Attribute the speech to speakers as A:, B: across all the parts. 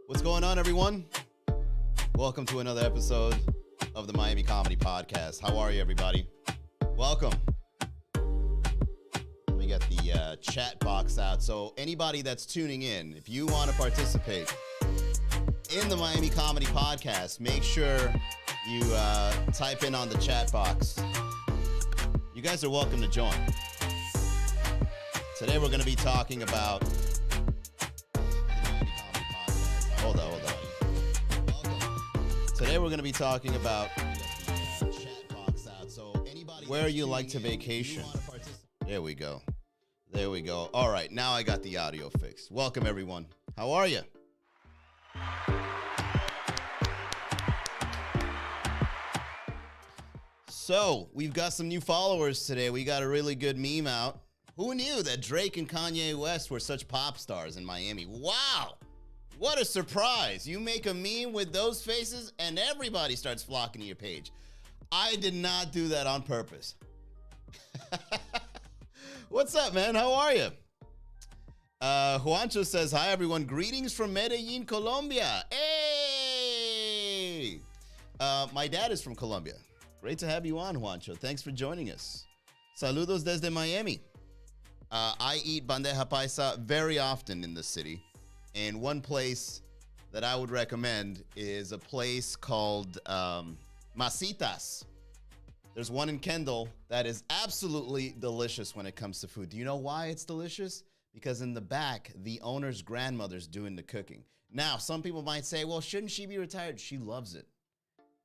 A: What's going on, everyone? Welcome to another episode of the Miami Comedy Podcast. How are you, everybody? Welcome. Let me get the chat box out. So anybody that's tuning in, if you want to participate in the Miami Comedy Podcast, make sure you type in on the chat box. You guys are welcome to join. Today we're going to be talking about Hold on. Today we're going to be talking about where you like to vacation. There we go. All right, now I got the audio fixed. Welcome, everyone. How are you? So, we've got some new followers today. We got a really good meme out. Who knew that Drake and Kanye West were such pop stars in Miami? Wow! What a surprise. You make a meme with those faces and everybody starts flocking to your page. I did not do that on purpose. What's up, man? How are you? Juancho says, hi, everyone. Greetings from Medellin, Colombia. Hey! My dad is from Colombia. Great to have you on, Juancho. Thanks for joining us. Saludos desde Miami. I eat bandeja paisa very often in the city. And one place that I would recommend is a place called Masitas. There's one in Kendall that is absolutely delicious when it comes to food. Do you know why it's delicious? Because in the back, the owner's grandmother's doing the cooking. Now, some people might say, well, shouldn't she be retired? She loves it.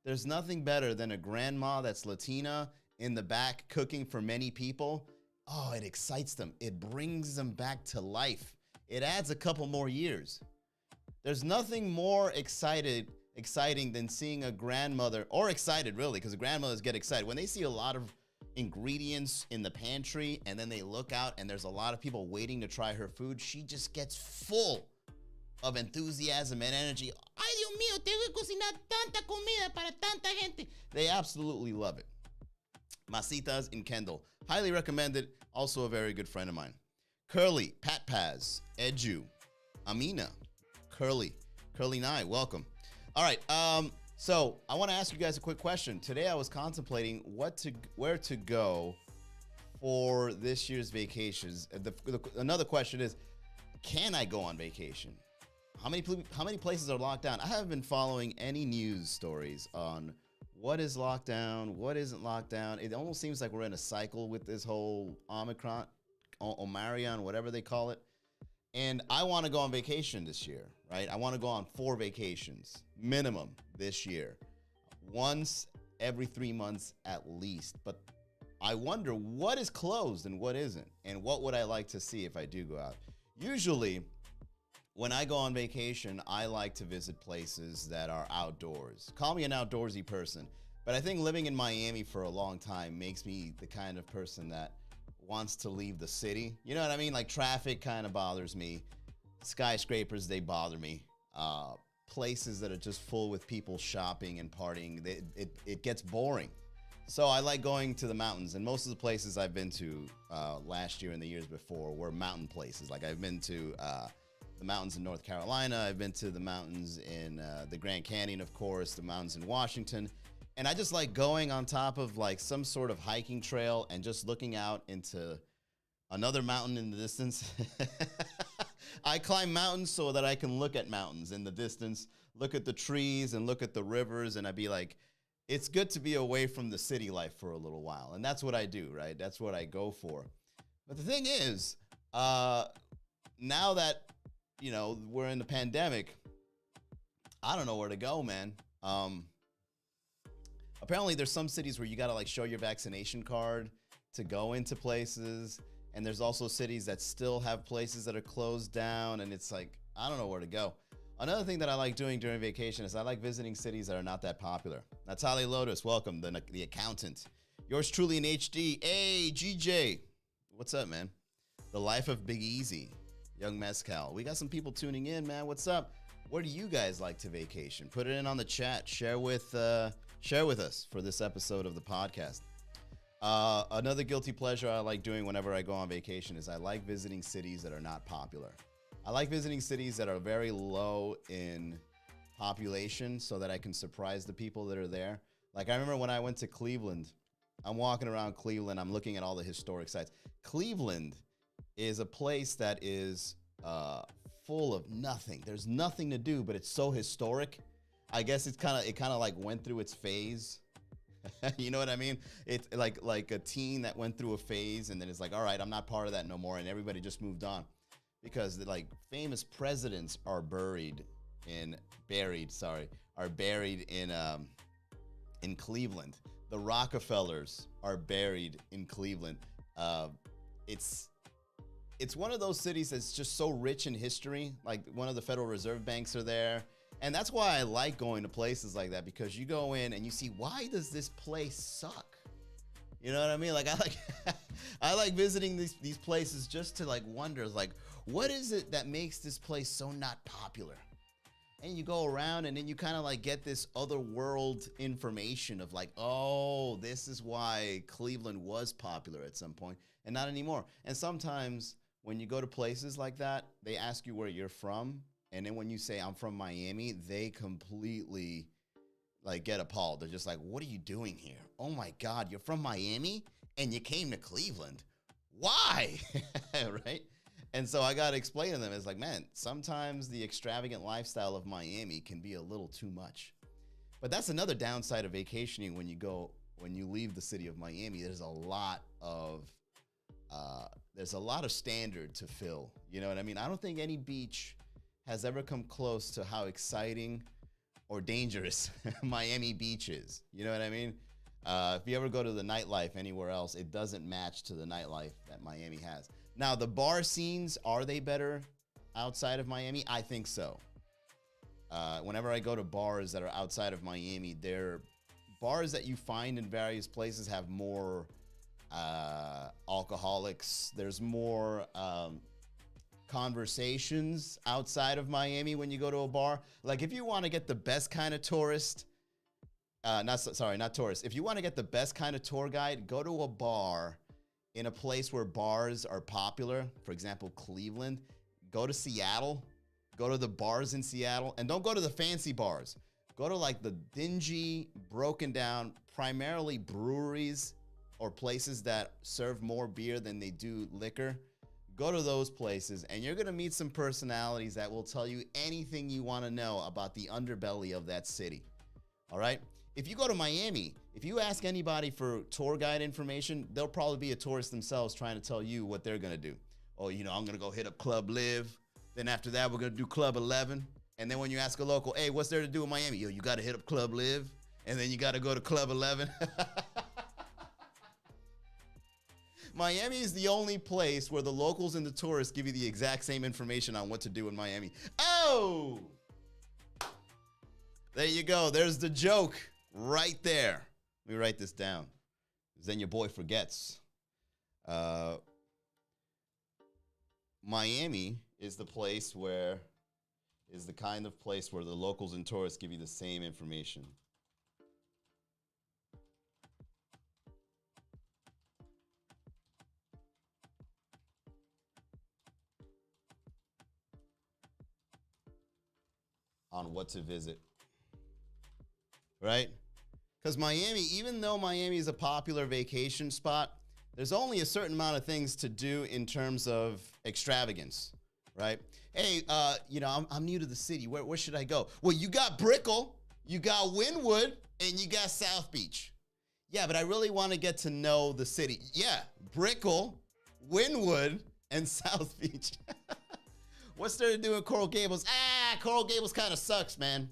A: There's nothing better than a grandma that's Latina in the back cooking for many people. Oh, it excites them. It brings them back to life. It adds a couple more years. There's nothing more exciting than seeing a grandmother, or excited really, because the grandmothers get excited. When they see a lot of ingredients in the pantry and then they look out and there's a lot of people waiting to try her food, she just gets full of enthusiasm and energy. Ay, Dios mío, tengo que cocinar tanta comida para tanta gente. They absolutely love it. Masitas in Kendall. Highly recommended. Also a very good friend of mine. Curly, Pat Paz, Edu, Amina, Curly Nye, welcome. All right, so I want to ask you guys a quick question. Today I was contemplating where to go for this year's vacations. Another question is, can I go on vacation? How many places are locked down? I haven't been following any news stories on what is locked down, what isn't locked down. It almost seems like we're in a cycle with this whole Omicron. Omarion, whatever they call it. And I want to go on vacation this year, right? I want to go on 4 vacations minimum this year. Once every 3 months at least. But I wonder what is closed and what isn't, and what would I like to see if I do go out. Usually, when I go on vacation, I like to visit places that are outdoors. Call me an outdoorsy person. But I think living in Miami for a long time makes me the kind of person that wants to leave the city. You know what I mean? Like, traffic kind of bothers me. Skyscrapers, they bother me. Places that are just full with people shopping and partying, it gets boring. So I like going to the mountains, and most of the places I've been to last year and the years before were mountain places. Like, I've been to the mountains in North Carolina. I've been to the mountains in the Grand Canyon, of course, the mountains in Washington. And I just like going on top of like some sort of hiking trail and just looking out into another mountain in the distance. I climb mountains so that I can look at mountains in the distance, look at the trees and look at the rivers. And I'd be like, it's good to be away from the city life for a little while. And that's what I do, right? That's what I go for. But the thing is, now that, you know, we're in the pandemic, I don't know where to go, man. Apparently, there's some cities where you got to like show your vaccination card to go into places. And there's also cities that still have places that are closed down. And it's like, I don't know where to go. Another thing that I like doing during vacation is I like visiting cities that are not that popular. Natalie Lotus, welcome, the accountant. Yours truly in HD. Hey, GJ. What's up, man? The Life of Big Easy. Young Mezcal. We got some people tuning in, man. What's up? Where do you guys like to vacation? Put it in on the chat. Share with us for this episode of the podcast. Another guilty pleasure I like doing whenever I go on vacation is I like visiting cities that are not popular. I like visiting cities that are very low in population so that I can surprise the people that are there. Like I remember when I went to Cleveland, I'm walking around Cleveland, I'm looking at all the historic sites. Cleveland is a place that is full of nothing. There's nothing to do, but it's so historic. I guess it kind of like went through its phase. You know what I mean? It's like a teen that went through a phase and then it's like, all right, I'm not part of that no more, and everybody just moved on because like famous presidents are buried in Cleveland. The Rockefellers are buried in Cleveland. It's one of those cities that's just so rich in history. Like one of the Federal Reserve banks are there. And that's why I like going to places like that, because you go in and you see, why does this place suck? You know what I mean? Like I like visiting these places just to like wonder, like, what is it that makes this place so not popular? And you go around and then you kind of like get this other world information of like, oh, this is why Cleveland was popular at some point and not anymore. And sometimes when you go to places like that, they ask you where you're from. And then when you say I'm from Miami, they completely like get appalled. They're just like, what are you doing here? Oh my God, you're from Miami and you came to Cleveland. Why? Right? And so I got to explain to them, it's like, man, sometimes the extravagant lifestyle of Miami can be a little too much. But that's another downside of vacationing when you leave the city of Miami. There's a lot of standard to fill. You know what I mean? I don't think any beach has ever come close to how exciting or dangerous Miami Beach is. You know what I mean? If you ever go to the nightlife anywhere else, it doesn't match to the nightlife that Miami has. Now, the bar scenes, are they better outside of Miami? I think so. Whenever I go to bars that are outside of Miami, they're bars that you find in various places have more alcoholics. There's more conversations outside of Miami when you go to a bar. Like if you want to get the best kind of tourist, not tourist. If you want to get the best kind of tour guide, go to a bar in a place where bars are popular. For example, Cleveland. Go to Seattle. Go to the bars in Seattle. And don't go to the fancy bars. Go to like the dingy, broken down, primarily breweries or places that serve more beer than they do liquor. Go to those places and you're going to meet some personalities that will tell you anything you want to know about the underbelly of that city. All right? If you go to Miami, if you ask anybody for tour guide information, they'll probably be a tourist themselves trying to tell you what they're going to do. Oh, you know, I'm going to go hit up Club Live. Then after that, we're going to do Club 11. And then when you ask a local, hey, what's there to do in Miami? Yo, you got to hit up Club Live. And then you got to go to Club 11. Miami is the only place where the locals and the tourists give you the exact same information on what to do in Miami. Oh! There you go. There's the joke right there. Let me write this down, because then your boy forgets. Miami is the kind of place where the locals and tourists give you the same information. On what to visit, right? Because Miami, even though Miami is a popular vacation spot, there's only a certain amount of things to do in terms of extravagance, right? Hey, you know, I'm new to the city. Where should I go? Well, you got Brickell, you got Wynwood, and you got South Beach. Yeah, but I really want to get to know the city. Yeah, Brickell, Wynwood, and South Beach. What's there to do in Coral Gables? Coral Gables kind of sucks, man.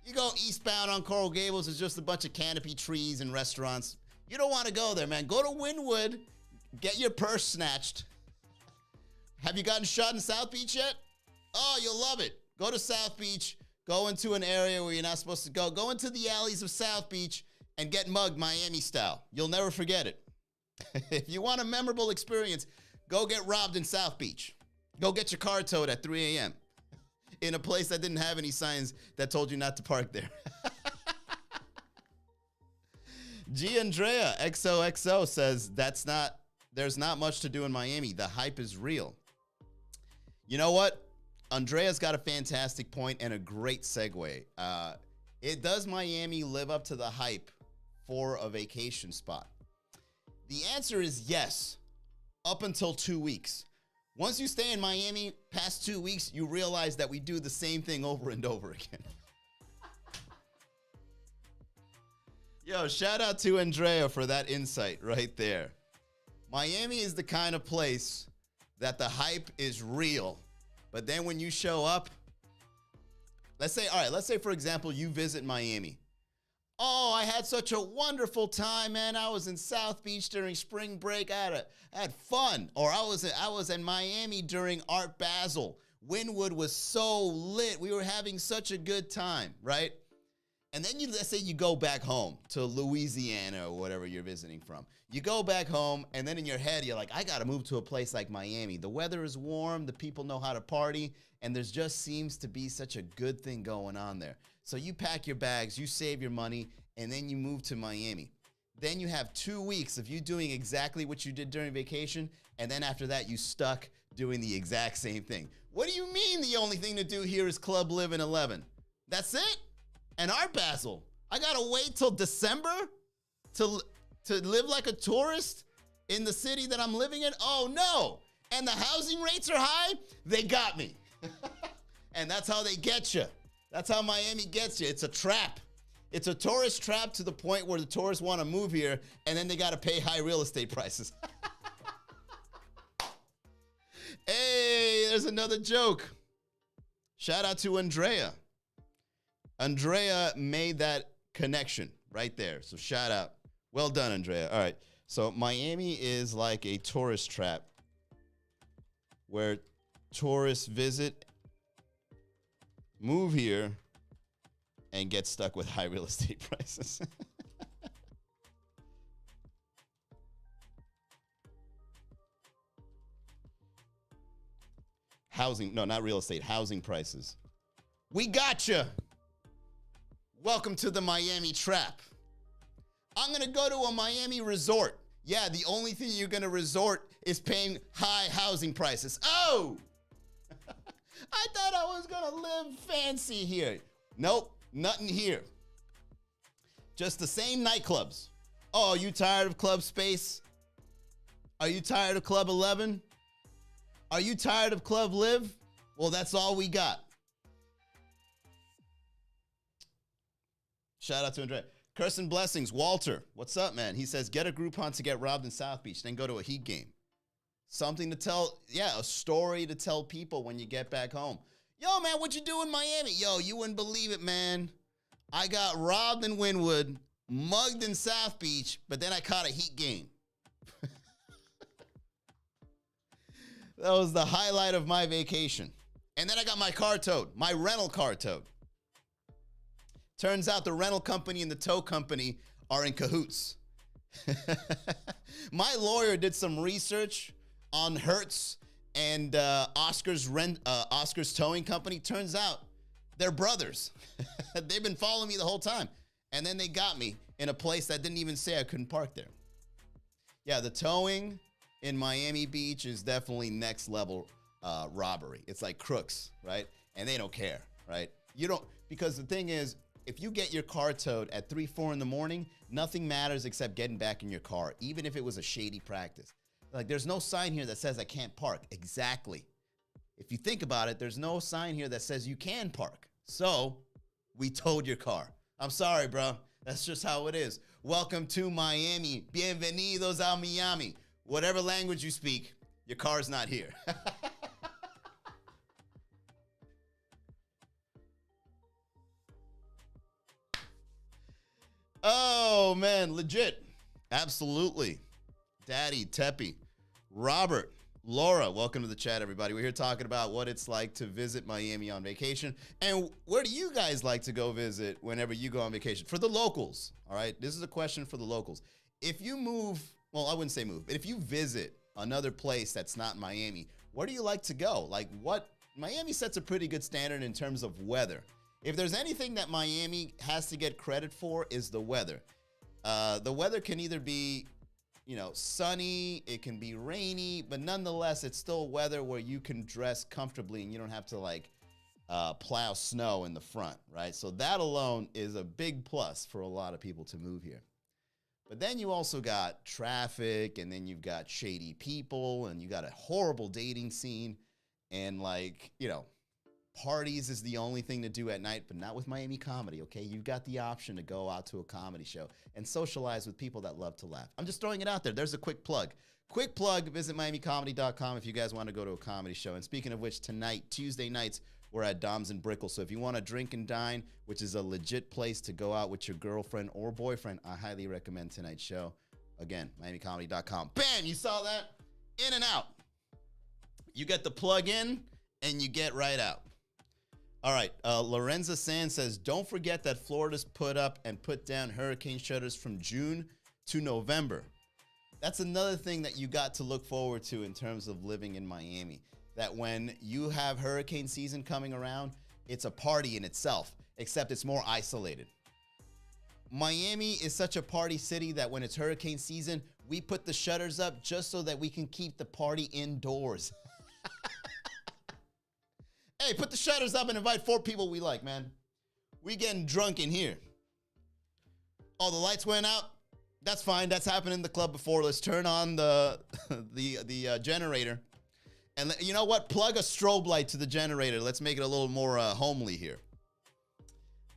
A: You go eastbound on Coral Gables, it's just a bunch of canopy trees and restaurants. You don't want to go there, man. Go to Wynwood, get your purse snatched. Have you gotten shot in South Beach yet? Oh, you'll love it. Go to South Beach, go into an area where you're not supposed to go. Go into the alleys of South Beach and get mugged Miami style. You'll never forget it. If you want a memorable experience, go get robbed in South Beach. Go get your car towed at 3 a.m. in a place that didn't have any signs that told you not to park there. Andrea XOXO says there's not much to do in Miami. The hype is real. You know what? Andrea's got a fantastic point and a great segue. Does Miami live up to the hype for a vacation spot? The answer is yes, up until 2 weeks. Once you stay in Miami past 2 weeks, you realize that we do the same thing over and over again. Yo, shout out to Andrea for that insight right there. Miami is the kind of place that the hype is real, but then when you show up, let's say for example, you visit Miami. Oh, I had such a wonderful time, man. I was in South Beach during spring break. I had fun. Or I was in Miami during Art Basel. Wynwood was so lit. We were having such a good time, right? And then let's say you go back home to Louisiana or whatever you're visiting from. You go back home, and then in your head, you're like, I got to move to a place like Miami. The weather is warm, the people know how to party, and there just seems to be such a good thing going on there. So you pack your bags, you save your money, and then you move to Miami. Then you have 2 weeks of you doing exactly what you did during vacation, and then after that, you stuck doing the exact same thing. What do you mean the only thing to do here is Club Live in 11? That's it? And Art Basel, I gotta wait till December to live like a tourist in the city that I'm living in? Oh no! And the housing rates are high? They got me. And that's how they get you. That's how Miami gets you. It's a trap. It's a tourist trap to the point where the tourists want to move here, and then they got to pay high real estate prices. Hey, there's another joke. Shout out to Andrea. Andrea made that connection right there. So shout out. Well done, Andrea. All right. So Miami is like a tourist trap where tourists visit, move here, and get stuck with high real estate prices. Housing, no, not real estate, housing prices. We gotcha. Welcome to the Miami trap. I'm going to go to a Miami resort. Yeah, the only thing you're going to resort is paying high housing prices. Oh! I thought I was going to live fancy here. Nope, nothing here. Just the same nightclubs. Oh, are you tired of Club Space? Are you tired of Club 11? Are you tired of Club Live? Well, that's all we got. Shout out to Andrea. Curse and blessings. Walter, what's up, man? He says, get a Groupon to get robbed in South Beach, then go to a Heat game. Something to tell, a story to tell people when you get back home. Yo, man, what you do in Miami? Yo, you wouldn't believe it, man. I got robbed in Wynwood, mugged in South Beach, but then I caught a Heat game. That was the highlight of my vacation. And then I got my car towed, my rental car towed. Turns out the rental company and the tow company are in cahoots. My lawyer did some research on Hertz and Oscar's towing company. Turns out they're brothers. They've been following me the whole time. And then they got me in a place that didn't even say I couldn't park there. Yeah, the towing in Miami Beach is definitely next level robbery. It's like crooks, right? And they don't care, right? Because the thing is, if you get your car towed at 3, 4 in the morning, nothing matters except getting back in your car, even if it was a shady practice. Like, there's no sign here that says I can't park. Exactly. If you think about it, there's no sign here that says you can park. So, we towed your car. I'm sorry, bro. That's just how it is. Welcome to Miami. Bienvenidos a Miami. Whatever language you speak, your car's not here. Oh, man, legit. Absolutely. Daddy, Teppy, Robert, Laura, welcome to the chat, everybody. We're here talking about what it's like to visit Miami on vacation. And where do you guys like to go visit whenever you go on vacation? For the locals, all right? This is a question for the locals. If you move, well, I wouldn't say move, but if you visit another place that's not Miami, where do you like to go? Like, Miami sets a pretty good standard in terms of weather. If there's anything that Miami has to get credit for, is the weather. The weather can either be, sunny, it can be rainy, but nonetheless, it's still weather where you can dress comfortably and you don't have to like plow snow in the front, right? So that alone is a big plus for a lot of people to move here. But then you also got traffic, and then you've got shady people, and you got a horrible dating scene, and parties is the only thing to do at night, but not with Miami comedy, okay? You've got the option to go out to a comedy show and socialize with people that love to laugh. I'm just throwing it out there. There's a quick plug. Quick plug, visit miamicomedy.com if you guys want to go to a comedy show. And speaking of which, tonight, Tuesday nights, we're at Dom's and Brickell. So if you want to drink and dine, which is a legit place to go out with your girlfriend or boyfriend, I highly recommend tonight's show. Again, miamicomedy.com. Bam! You saw that? In and out. You get the plug in, and you get right out. All right, Lorenza Sand says, don't forget that Florida's put up and put down hurricane shutters from June to November. That's another thing that you got to look forward to in terms of living in Miami. That when you have hurricane season coming around, it's a party in itself, except it's more isolated. Miami is such a party city that when it's hurricane season, we put the shutters up just so that we can keep the party indoors. Hey, put the shutters up and invite 4 people we like, man. We getting drunk in here. Oh, the lights went out? That's fine. That's happened in the club before. Let's turn on the generator. And you know what? Plug a strobe light to the generator. Let's make it a little more homely here.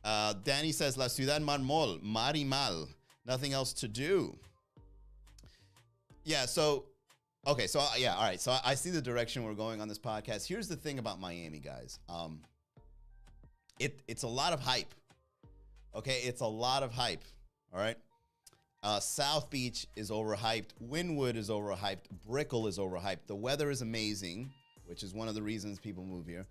A: Danny says, La Ciudad Marmol, Marimal. Nothing else to do. Yeah, so... Okay, so yeah, all right. So I see the direction we're going on this podcast. Here's the thing about Miami, guys. It's a lot of hype. Okay, it's a lot of hype. All right. South Beach is overhyped. Wynwood is overhyped. Brickell is overhyped. The weather is amazing, which is one of the reasons people move here.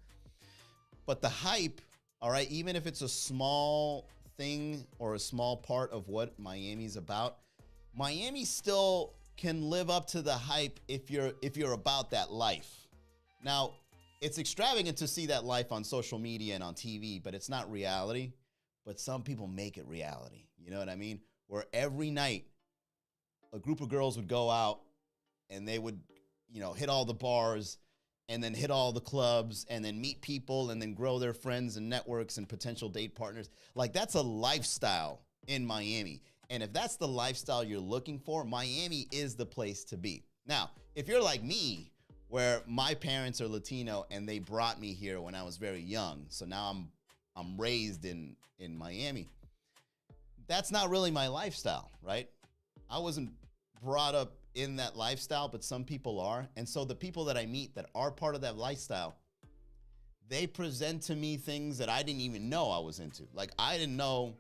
A: But the hype, all right, even if it's a small thing or a small part of what Miami's about, Miami still can live up to the hype if you're about that life. Now, it's extravagant to see that life on social media and on TV, but it's not reality. But some people make it reality. You know what I mean? Where every night a group of girls would go out and they would, hit all the bars and then hit all the clubs and then meet people and then grow their friends and networks and potential date partners. Like, that's a lifestyle in Miami. And if that's the lifestyle you're looking for, Miami is the place to be. Now, if you're like me, where my parents are Latino and they brought me here when I was very young, so now I'm raised in Miami, that's not really my lifestyle, right? I wasn't brought up in that lifestyle, but some people are. And so the people that I meet that are part of that lifestyle, they present to me things that I didn't even know I was into. Like, I didn't know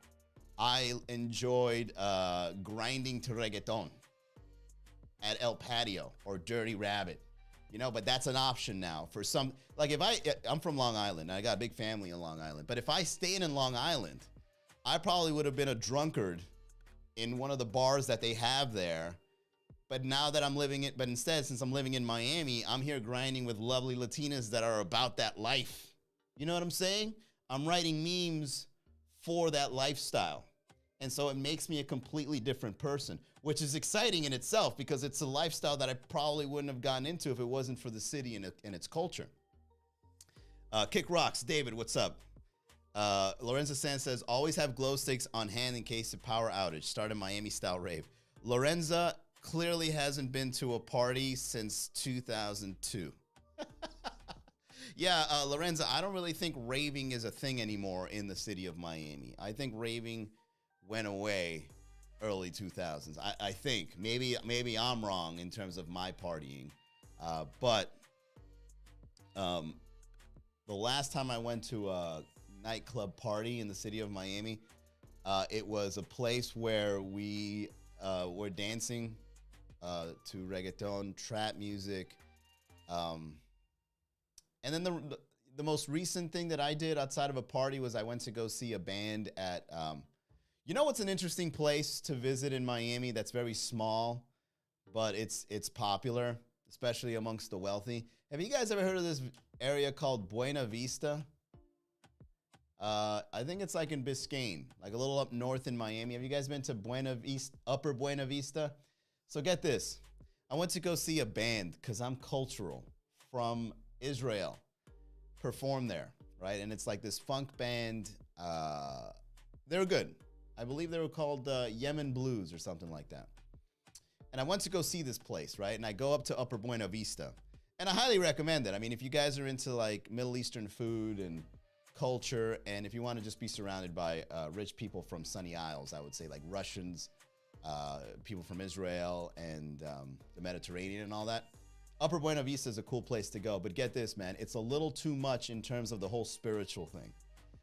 A: I enjoyed grinding to reggaeton at El Patio or Dirty Rabbit, but that's an option now for some. Like, I'm from Long Island, and I got a big family in Long Island, but if I stayed in Long Island, I probably would have been a drunkard in one of the bars that they have there. But now that but instead, since I'm living in Miami, I'm here grinding with lovely Latinas that are about that life. You know what I'm saying? I'm writing memes for that lifestyle. And so it makes me a completely different person, which is exciting in itself because it's a lifestyle that I probably wouldn't have gotten into if it wasn't for the city and its culture. Kick Rocks, David, what's up? Lorenza Sands says, always have glow sticks on hand in case of power outage. Start a Miami-style rave. Lorenza clearly hasn't been to a party since 2002. Yeah, Lorenza, I don't really think raving is a thing anymore in the city of Miami. I think raving went away early 2000s. I think. Maybe I'm wrong in terms of my partying. But the last time I went to a nightclub party in the city of Miami, it was a place where we were dancing to reggaeton, trap music. And then the most recent thing that I did outside of a party was I went to go see a band at, what's an interesting place to visit in Miami that's very small, but it's popular, especially amongst the wealthy. Have you guys ever heard of this area called Buena Vista? I think it's like in Biscayne, like a little up north in Miami. Have you guys been to Upper Buena Vista? So get this. I went to go see a band because I'm cultural from Israel perform there, right? And it's like this funk band. They're good. I believe they were called Yemen Blues or something like that. And I went to go see this place, right? And I go up to Upper Bueno Vista. And I highly recommend it. I mean, if you guys are into like Middle Eastern food and culture, and if you want to just be surrounded by rich people from Sunny Isles, I would say like Russians, people from Israel and the Mediterranean and all that. Upper Buena Vista is a cool place to go, but get this, man, it's a little too much in terms of the whole spiritual thing,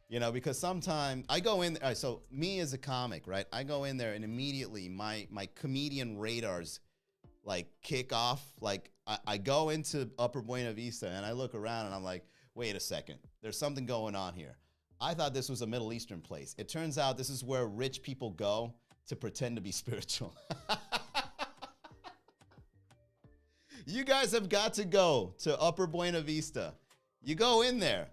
A: you know, because sometimes I go in, so me as a comic, right, I go in there and immediately my comedian radars like kick off. Like I go into Upper Buena Vista and I look around and I'm like, wait a second, there's something going on here. I thought this was a Middle Eastern place. It turns out this is where rich people go to pretend to be spiritual. You guys have got to go to Upper Buena Vista. You go in there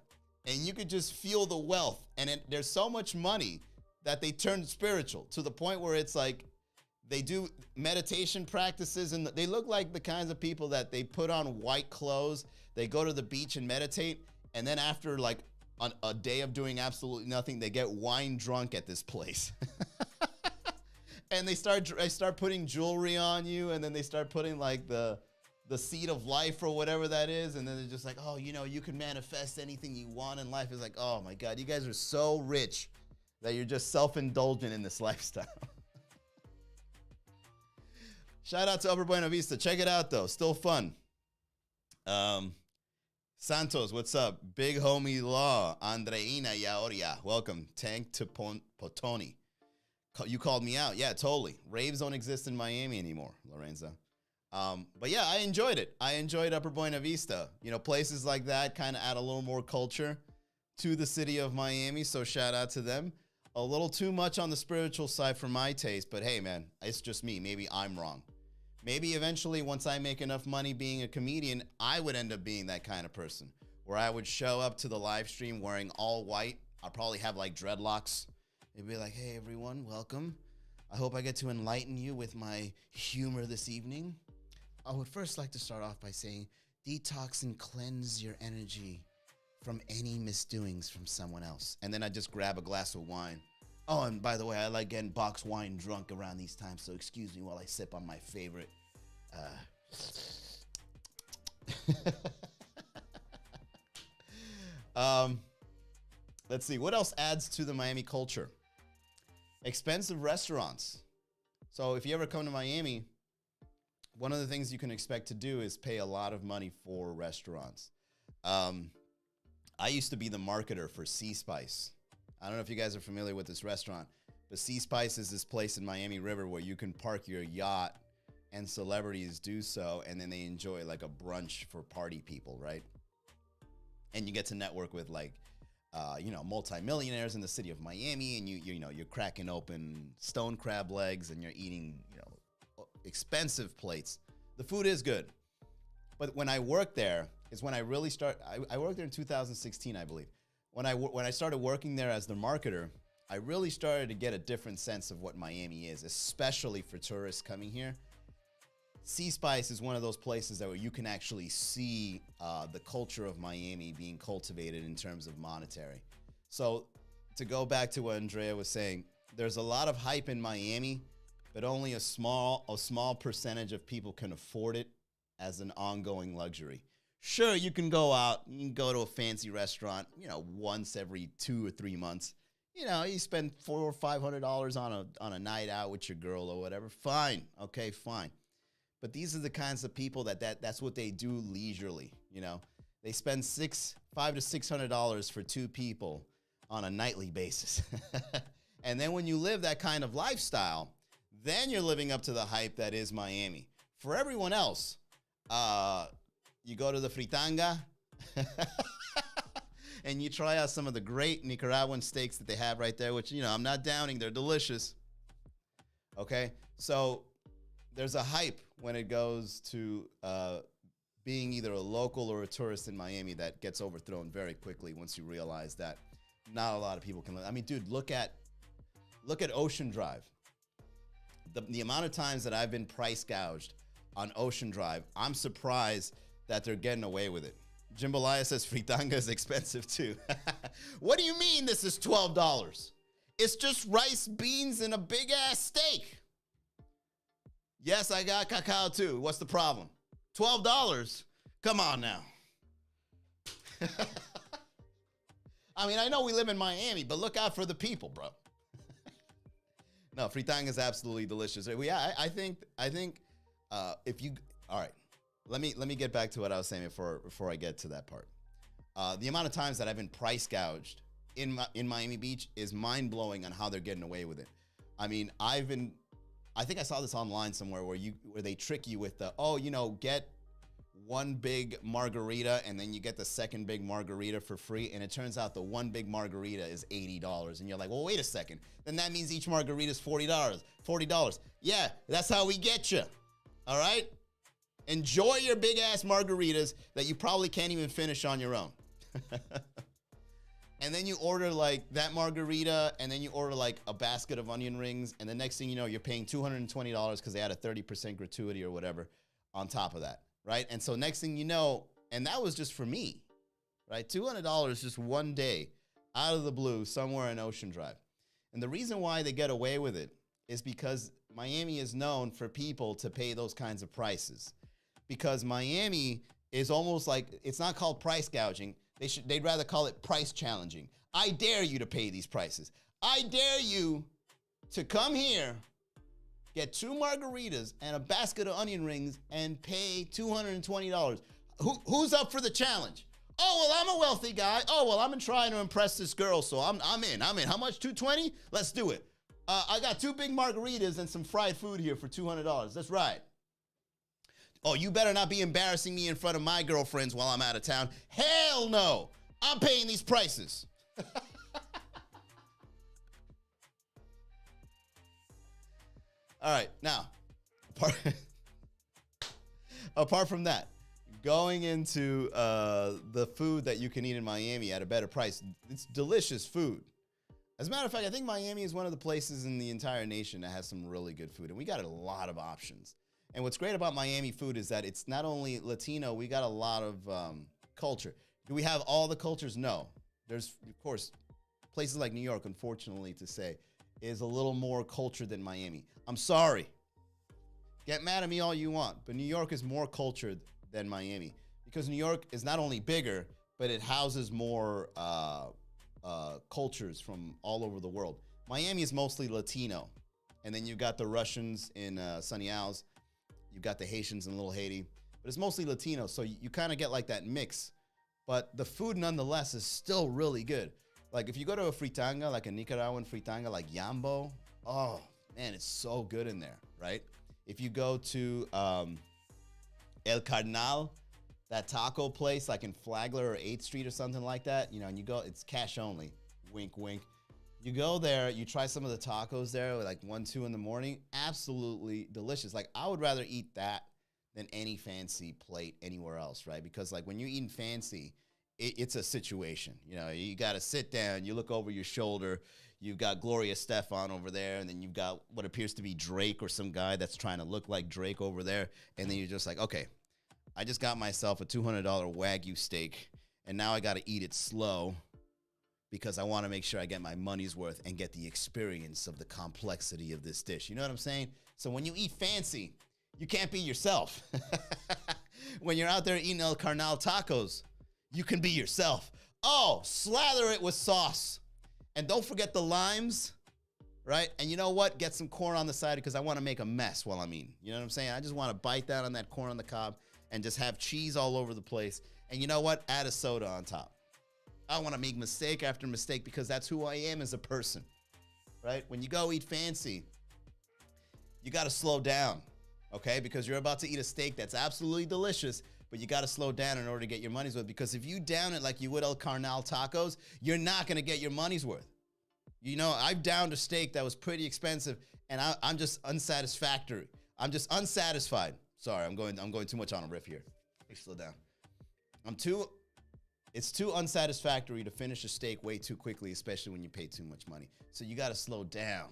A: and you could just feel the wealth. And there's so much money that they turn spiritual to the point where it's like they do meditation practices and they look like the kinds of people that they put on white clothes. They go to the beach and meditate. And then after like a day of doing absolutely nothing, they get wine drunk at this place. And they start putting jewelry on you. And then they start putting like the seed of life or whatever that is. And then they're just like, oh, you know, you can manifest anything you want in life. It's like, oh my God, you guys are so rich that you're just self-indulgent in this lifestyle. Shout out to Upper Buena Vista. Check it out though. Still fun. Santos, what's up? Big homie Law. Andreina Yaoria. Welcome. Tank to Potoni. You called me out. Yeah, totally. Raves don't exist in Miami anymore, Lorenza. But yeah, I enjoyed it. I enjoyed Upper Buena Vista. You know, places like that kind of add a little more culture to the city of Miami. So shout out to them. A little too much on the spiritual side for my taste. But hey, man, it's just me. Maybe I'm wrong. Maybe eventually once I make enough money being a comedian, I would end up being that kind of person where I would show up to the live stream wearing all white. I'll probably have like dreadlocks. It'd be like, hey, everyone, welcome. I hope I get to enlighten you with my humor this evening. I would first like to start off by saying, detox and cleanse your energy from any misdoings from someone else. And then I just grab a glass of wine. Oh, and by the way, I like getting box wine drunk around these times, so excuse me while I sip on my favorite. Let's see, what else adds to the Miami culture? Expensive restaurants. So if you ever come to Miami, one of the things you can expect to do is pay a lot of money for restaurants. I used to be the marketer for Sea Spice. I don't know if you guys are familiar with this restaurant, but Sea Spice is this place in Miami River where you can park your yacht and celebrities do so, and then they enjoy like a brunch for party people, right? And you get to network with like, multimillionaires in the city of Miami, and you're cracking open stone crab legs and you're eating, expensive plates. The food is good. But when I worked there is when I really I worked there in 2016, I believe. When I started working there as the marketer, I really started to get a different sense of what Miami is, especially for tourists coming here. Sea Spice is one of those places that where you can actually see the culture of Miami being cultivated in terms of monetary. So to go back to what Andrea was saying, there's a lot of hype in Miami, but only a small percentage of people can afford it as an ongoing luxury. Sure, you can go out, you can go to a fancy restaurant, once every 2 or 3 months. You spend $400 or $500 on a night out with your girl or whatever. Fine, okay, fine. But these are the kinds of people that's what they do leisurely. They spend $500 to $600 for 2 people on a nightly basis. And then when you live that kind of lifestyle, then you're living up to the hype that is Miami. For everyone else, you go to the fritanga and you try out some of the great Nicaraguan steaks that they have right there, which, I'm not downing. They're delicious. Okay? So there's a hype when it goes to being either a local or a tourist in Miami that gets overthrown very quickly once you realize that not a lot of people can live. I mean, dude, look at Ocean Drive. the amount of times that I've been price gouged on Ocean Drive, I'm surprised that they're getting away with it. Jimbalaya says fritanga is expensive too. What do you mean this is $12? It's just rice, beans, and a big ass steak. Yes, I got cacao too. What's the problem? $12? Come on now. I mean, I know we live in Miami, but look out for the people, bro. No, fritanga is absolutely delicious. Yeah, I think if you, all right, let me get back to what I was saying before I get to that part. The amount of times that I've been price gouged in Miami Beach is mind blowing on how they're getting away with it. I mean, I think I saw this online somewhere where they trick you with the, get one big margarita and then you get the second big margarita for free, and it turns out the one big margarita is $80, and you're like, well, wait a second, then that means each margarita is $40. Yeah, that's how we get you. All right, enjoy your big ass margaritas that you probably can't even finish on your own. And then you order like that margarita, and then you order like a basket of onion rings, and the next thing you know, you're paying $220 because they had a 30% gratuity or whatever on top of that. Right? And so next thing you know, and that was just for me, right? $200 just one day out of the blue somewhere in Ocean Drive. And the reason why they get away with it is because Miami is known for people to pay those kinds of prices. Because Miami is almost like, it's not called price gouging. They'd rather call it price challenging. I dare you to pay these prices. I dare you to come here, get 2 margaritas and a basket of onion rings and pay $220. Who's up for the challenge? Oh, well, I'm a wealthy guy. Oh, well, I'm trying to impress this girl, so I'm in. How much? $220? Let's do it. I got 2 big margaritas and some fried food here for $200. That's right. Oh, you better not be embarrassing me in front of my girlfriends while I'm out of town. Hell no. I'm paying these prices. All right, now, apart from that, going into the food that you can eat in Miami at a better price, it's delicious food. As a matter of fact, I think Miami is one of the places in the entire nation that has some really good food, and we got a lot of options. And what's great about Miami food is that it's not only Latino, we got a lot of culture. Do we have all the cultures? No. There's, of course, places like New York, unfortunately to say, is a little more cultured than Miami. I'm sorry. Get mad at me all you want, but New York is more cultured than Miami because New York is not only bigger, but it houses more cultures from all over the world. Miami is mostly Latino, and then you've got the Russians in Sunny Isles. You've got the Haitians in Little Haiti, but it's mostly Latino, so you kind of get like that mix. But the food, nonetheless, is still really good. Like if you go to a fritanga, like a Nicaraguan fritanga, like Yambo, oh man, it's so good in there, right? If you go to El Carnal, that taco place, like in Flagler or 8th Street or something like that, and you go, it's cash only, wink, wink. You go there, you try some of the tacos there, like 1, 2 in the morning, absolutely delicious. Like I would rather eat that than any fancy plate anywhere else, right? Because like when you're eating fancy, it's a situation. You got to sit down, you look over your shoulder, you've got Gloria Stefan over there, and then you've got what appears to be Drake or some guy that's trying to look like Drake over there, and then you're just like, okay, I just got myself a $200 Wagyu steak, and now I got to eat it slow because I want to make sure I get my money's worth and get the experience of the complexity of this dish. You know what I'm saying? So when you eat fancy, you can't be yourself. When you're out there eating El Carnal tacos, you can be yourself. Oh, slather it with sauce. And don't forget the limes, right? And you know what? Get some corn on the side because I want to make a mess while I'm eating. You know what I'm saying? I just want to bite down on that corn on the cob and just have cheese all over the place. And you know what? Add a soda on top. I want to make mistake after mistake because that's who I am as a person, right? When you go eat fancy, you got to slow down, okay? Because you're about to eat a steak that's absolutely delicious, but you got to slow down in order to get your money's worth. Because if you down it like you would El Carnal tacos, you're not going to get your money's worth. I've downed a steak that was pretty expensive, and I'm just unsatisfactory. I'm just unsatisfied. Sorry, I'm going too much on a riff here. Let me slow down. It's too unsatisfactory to finish a steak way too quickly, especially when you pay too much money. So you got to slow down.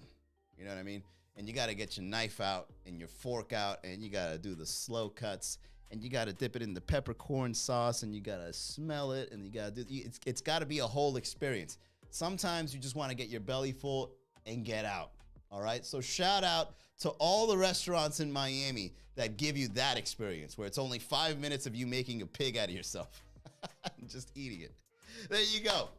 A: You know what I mean? and you got to get your knife out and your fork out, and you got to do the slow cuts, and you got to dip it in the peppercorn sauce, and you got to smell it, and you got to do it's got to be a whole experience. Sometimes you just want to get your belly full and get out. All right, so shout out to all the restaurants in Miami that give you that experience, where it's only 5 minutes of you making a pig out of yourself and just eating it. There you go.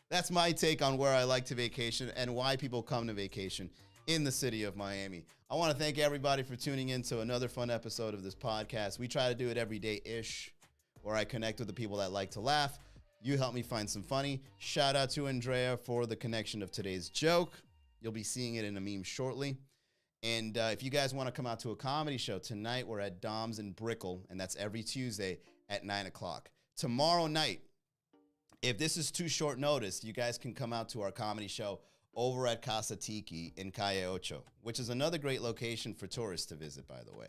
A: That's my take on where I like to vacation and why people come to vacation in the city of Miami. I want to thank everybody for tuning in to another fun episode of this podcast. We try to do it every day-ish, where I connect with the people that like to laugh. You help me find some funny. Shout out to Andrea for the connection of today's joke. You'll be seeing it in a meme shortly. And if you guys want to come out to a comedy show, tonight we're at Dom's in Brickell, and that's every Tuesday at 9 o'clock. Tomorrow night, if this is too short notice, you guys can come out to our comedy show over at Casa Tiki in Calle Ocho, which is another great location for tourists to visit, by the way.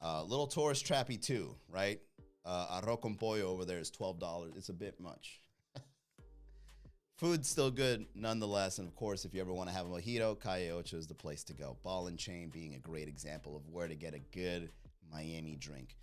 A: Little tourist trappy too, right? Arroz con pollo over there is $12. It's a bit much. Food's still good nonetheless, and of course, if you ever want to have a mojito, Calle Ocho is the place to go. Ball and Chain being a great example of where to get a good Miami drink.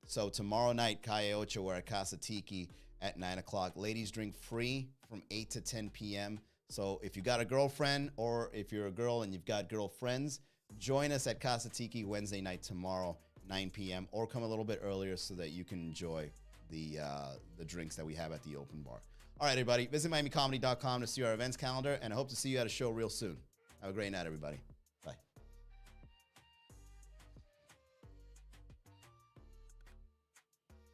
A: So tomorrow night, Calle Ocho, we're at Casa Tiki at 9 o'clock. Ladies drink free from 8 to 10 p.m. So if you got a girlfriend, or if you're a girl and you've got girlfriends, join us at Casa Tiki Wednesday night tomorrow, 9 p.m., or come a little bit earlier so that you can enjoy the drinks that we have at the open bar. All right, everybody, visit MiamiComedy.com to see our events calendar, and I hope to see you at a show real soon. Have a great night, everybody.